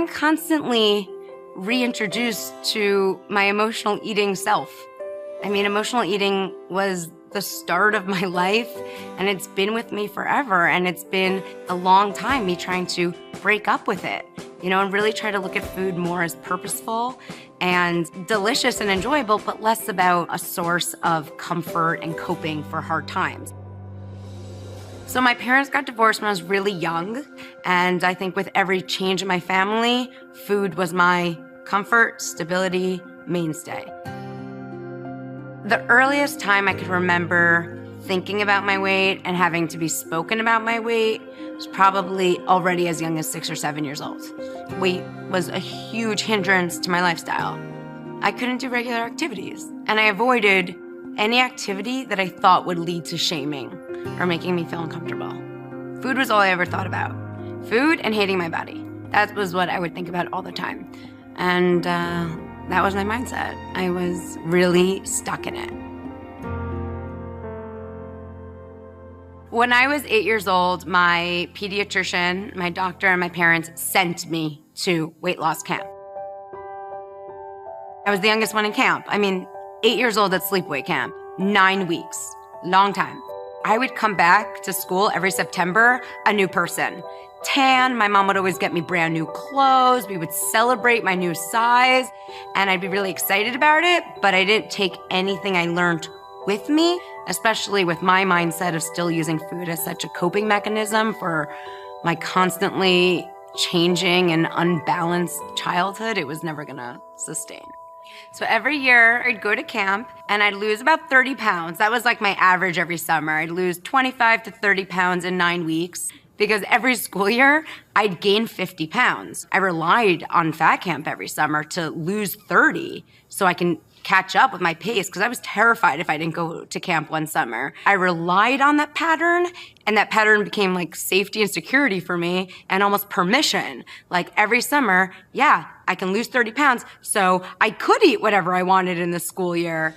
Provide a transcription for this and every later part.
I'm constantly reintroduced to my emotional eating self. I mean, emotional eating was the start of my life, and it's been with me forever, and it's been a long time me trying to break up with it, and really try to look at food more as purposeful and delicious and enjoyable, but less about a source of comfort and coping for hard times. So my parents got divorced when I was really young, and I think with every change in my family, food was my comfort, stability, mainstay. The earliest time I could remember thinking about my weight and having to be spoken about my weight was probably already as young as 6 or 7 years old. Weight was a huge hindrance to my lifestyle. I couldn't do regular activities, and I avoided any activity that I thought would lead to shaming or making me feel uncomfortable. Food was all I ever thought about. Food and hating my body. That was what I would think about all the time. And that was my mindset. I was really stuck in it. When I was 8 years old, my pediatrician, my doctor, and my parents sent me to weight loss camp. I was the youngest one in camp. 8 years old at sleepaway camp, 9 weeks, long time. I would come back to school every September, a new person. Tan, my mom would always get me brand new clothes. We would celebrate my new size, and I'd be really excited about it, but I didn't take anything I learned with me, especially with my mindset of still using food as such a coping mechanism for my constantly changing and unbalanced childhood. It was never gonna sustain. So every year I'd go to camp and I'd lose about 30 pounds. That was like my average every summer. I'd lose 25 to 30 pounds in 9 weeks because every school year I'd gain 50 pounds. I relied on fat camp every summer to lose 30 so I can catch up with my pace because I was terrified if I didn't go to camp one summer. I relied on that pattern, and that pattern became like safety and security for me and almost permission. Like every summer, yeah, I can lose 30 pounds, so I could eat whatever I wanted in the school year.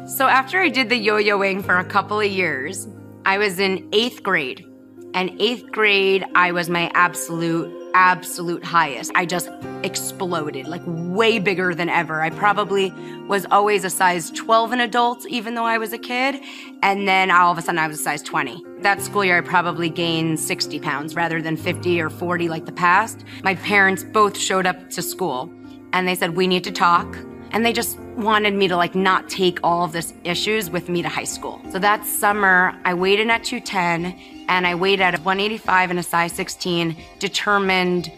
So after I did the yo-yoing for a couple of years, I was in 8th grade. And 8th grade, I was my absolute highest. I just exploded, like way bigger than ever. I probably was always a size 12 in adults, even though I was a kid. And then all of a sudden I was a size 20. That school year, I probably gained 60 pounds rather than 50 or 40 like the past. My parents both showed up to school and they said, we need to talk. And they just wanted me to not take all of this issues with me to high school. So that summer, I weighed in at 210 and I weighed at 185 in a size 16, determined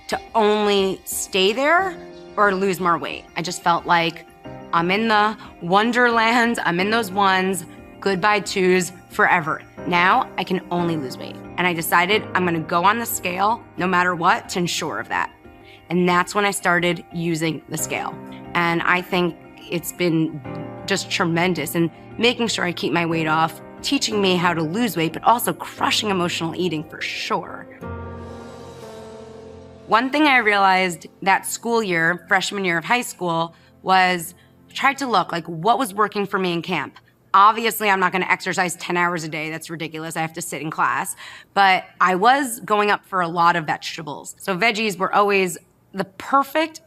to only stay there or lose more weight. I just felt like I'm in the wonderland, I'm in those ones, goodbye twos forever. Now I can only lose weight. And I decided I'm gonna go on the scale no matter what to ensure of that. And that's when I started using the scale. And I think it's been just tremendous in making sure I keep my weight off, teaching me how to lose weight, but also crushing emotional eating for sure. One thing I realized that school year, freshman year of high school, was tried to look like what was working for me in camp. Obviously, I'm not gonna exercise 10 hours a day. That's ridiculous. I have to sit in class. But I was going up for a lot of vegetables. So veggies were always the perfect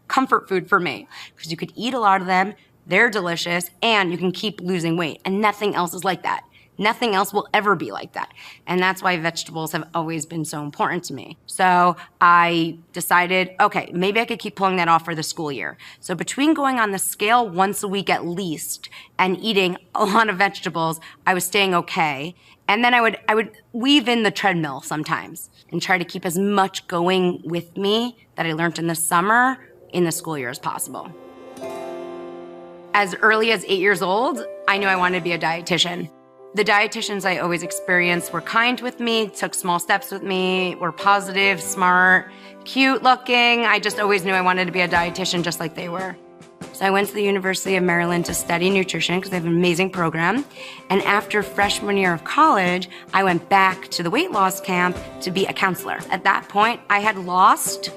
comfort food for me because you could eat a lot of them, they're delicious, and you can keep losing weight. And nothing else is like that. Nothing else will ever be like that. And that's why vegetables have always been so important to me. So I decided, okay, maybe I could keep pulling that off for the school year. So between going on the scale once a week at least and eating a lot of vegetables, I was staying okay. And then I would weave in the treadmill sometimes and try to keep as much going with me that I learned in the summer in the school year as possible. As early as 8 years old, I knew I wanted to be a dietitian. The dietitians I always experienced were kind with me, took small steps with me, were positive, smart, cute looking. I just always knew I wanted to be a dietitian just like they were. So I went to the University of Maryland to study nutrition because they have an amazing program. And after freshman year of college, I went back to the weight loss camp to be a counselor. At that point, I had lost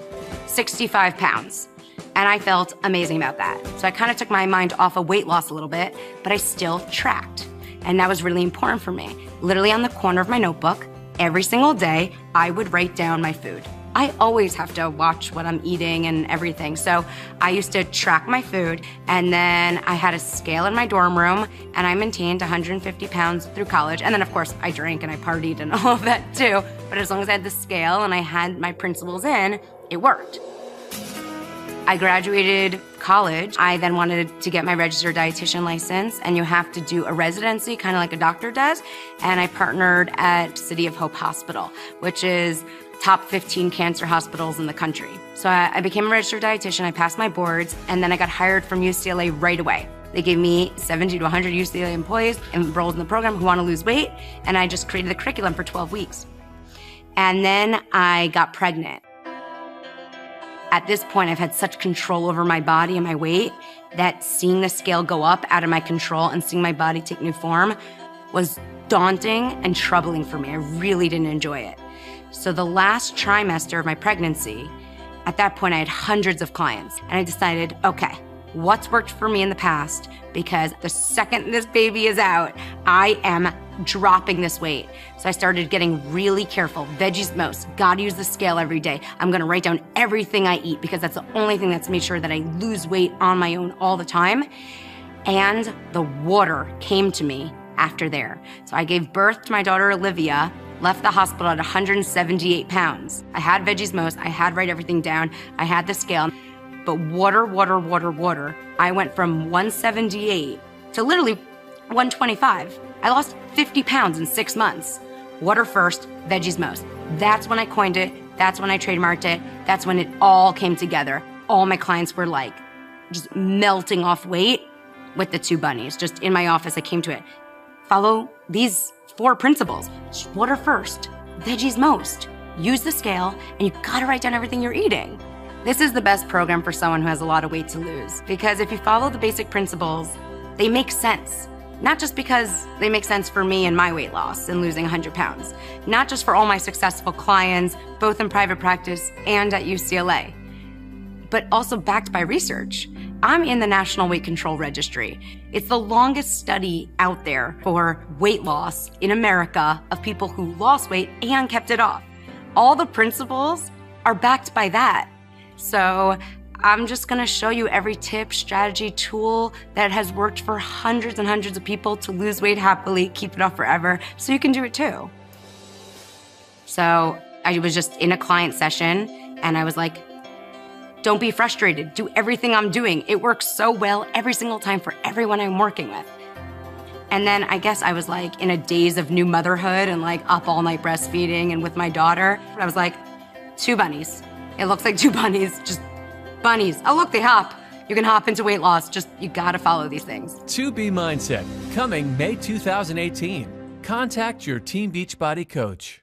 65 pounds. And I felt amazing about that. So I kind of took my mind off of weight loss a little bit, but I still tracked. And that was really important for me. Literally on the corner of my notebook, every single day, I would write down my food. I always have to watch what I'm eating and everything. So I used to track my food, and then I had a scale in my dorm room, and I maintained 150 pounds through college. And then of course I drank and I partied and all of that too. But as long as I had the scale and I had my principles in, it worked. I graduated college. I then wanted to get my registered dietitian license, and you have to do a residency, kind of like a doctor does. And I partnered at City of Hope Hospital, which is top 15 cancer hospitals in the country. So I became a registered dietitian, I passed my boards, and then I got hired from UCLA right away. They gave me 70 to 100 UCLA employees enrolled in the program who want to lose weight, and I just created the curriculum for 12 weeks. And then I got pregnant. At this point, I've had such control over my body and my weight that seeing the scale go up out of my control and seeing my body take new form was daunting and troubling for me. I really didn't enjoy it. So the last trimester of my pregnancy, at that point I had hundreds of clients, and I decided, okay, what's worked for me in the past? Because the second this baby is out, I am dropping this weight. So I started getting really careful. Veggies most, gotta use the scale every day. I'm gonna write down everything I eat because that's the only thing that's made sure that I lose weight on my own all the time. And the water came to me after there. So I gave birth to my daughter Olivia, left the hospital at 178 pounds. I had veggies most, I had write everything down, I had the scale, but water, water, water, water. I went from 178 to literally 125. I lost 50 pounds in 6 months. Water first, veggies most. That's when I coined it, that's when I trademarked it, that's when it all came together. All my clients were like just melting off weight with the 2 bunnies. Just in my office, I came to it. Follow these 4 principles. Water first, veggies most. Use the scale, and you gotta write down everything you're eating. This is the best program for someone who has a lot of weight to lose, because if you follow the basic principles, they make sense. Not just because they make sense for me and my weight loss and losing 100 pounds, not just for all my successful clients, both in private practice and at UCLA, but also backed by research. I'm in the National Weight Control Registry. It's the longest study out there for weight loss in America of people who lost weight and kept it off. All the principles are backed by that. So I'm just gonna show you every tip, strategy, tool that has worked for hundreds and hundreds of people to lose weight happily, keep it off forever, so you can do it too. So I was just in a client session and I was like, don't be frustrated, do everything I'm doing. It works so well every single time for everyone I'm working with. And then I guess I was like in a daze of new motherhood and like up all night breastfeeding and with my daughter. I was like, 2 bunnies. It looks like 2 bunnies, just bunnies. Oh look, they hop. You can hop into weight loss, just you gotta follow these things. 2B Mindset, coming May 2018. Contact your Team Beachbody coach.